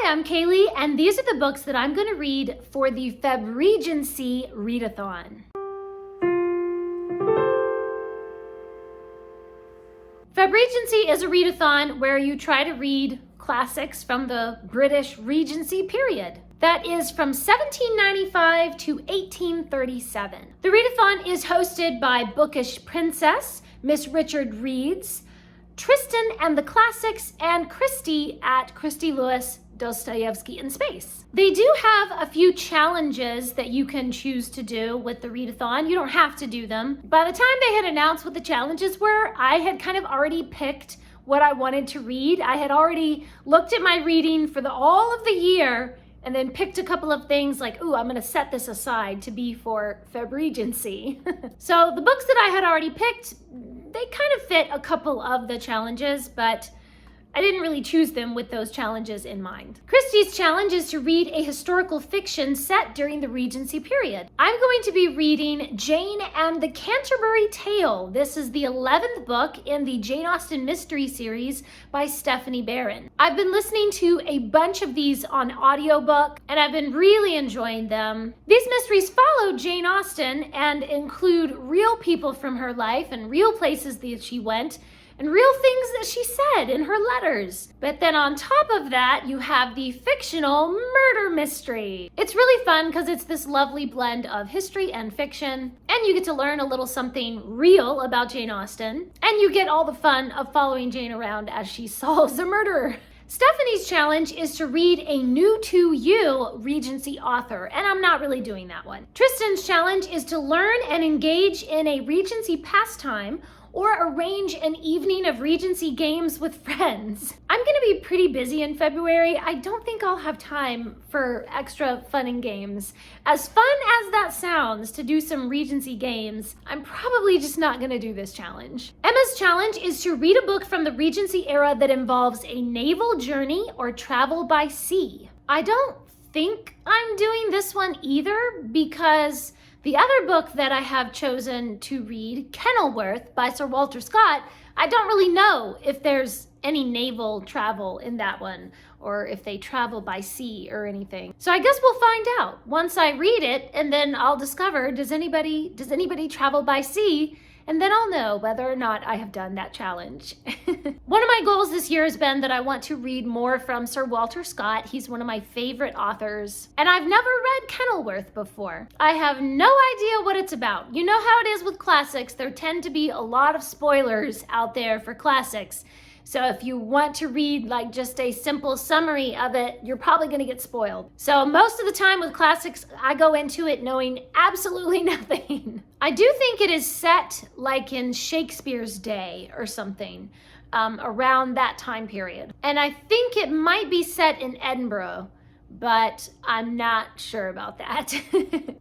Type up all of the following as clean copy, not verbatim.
I'm Kaylee, and these are the books that I'm going to read for the Febregency Readathon. Febregency is a readathon where you try to read classics from the British Regency period. That is from 1795 to 1837. The readathon is hosted by Bookish Princess, Miss Richard Reads, Tristan and the Classics, and Christy at Christy Lewis Dostoevsky in Space. They do have a few challenges that you can choose to do with the readathon. You don't have to do them. By the time they had announced what the challenges were, I had kind of already picked what I wanted to read. I had already looked at my reading for all of the year and then picked a couple of things like, ooh, I'm gonna set this aside to be for Febregency. So the books that I had already picked, they kind of fit a couple of the challenges, but I didn't really choose them with those challenges in mind. Christy's challenge is to read a historical fiction set during the Regency period. I'm going to be reading Jane and the Canterbury Tale. This is the 11th book in the Jane Austen mystery series by Stephanie Barron. I've been listening to a bunch of these on audiobook, and I've been really enjoying them. These mysteries follow Jane Austen and include real people from her life and real places that she went, and real things that she said in her letters. But then on top of that, you have the fictional murder mystery. It's really fun because it's this lovely blend of history and fiction, and you get to learn a little something real about Jane Austen, and you get all the fun of following Jane around as she solves a murder. Stephanie's challenge is to read a new to you Regency author, and I'm not really doing that one. Tristan's challenge is to learn and engage in a Regency pastime or arrange an evening of Regency games with friends. I'm gonna be pretty busy in February. I don't think I'll have time for extra fun and games. As fun as that sounds to do some Regency games, I'm probably just not gonna do this challenge. Emma's challenge is to read a book from the Regency era that involves a naval journey or travel by sea. I don't think I'm doing this one either because the other book that I have chosen to read, Kenilworth by Sir Walter Scott, I don't really know if there's any naval travel in that one or if they travel by sea or anything. So I guess we'll find out once I read it, and then I'll discover, does anybody travel by sea? And then I'll know whether or not I have done that challenge. One of my goals this year has been that I want to read more from Sir Walter Scott. He's one of my favorite authors. And I've never read Kenilworth before. I have no idea what it's about. You know how it is with classics. There tend to be a lot of spoilers out there for classics. So if you want to read like just a simple summary of it, you're probably gonna get spoiled. So most of the time with classics, I go into it knowing absolutely nothing. I do think it is set like in Shakespeare's day or something, around that time period. And I think it might be set in Edinburgh, but I'm not sure about that.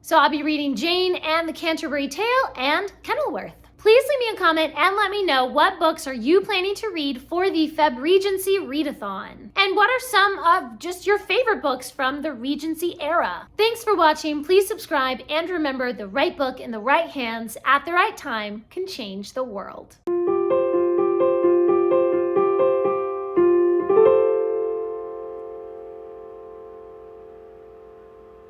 So I'll be reading Jane and the Canterbury Tale and Kenilworth. Please leave me a comment and let me know what books are you planning to read for the Febregency Readathon? And what are some of just your favorite books from the Regency era? Thanks for watching. Please subscribe and remember, the right book in the right hands at the right time can change the world.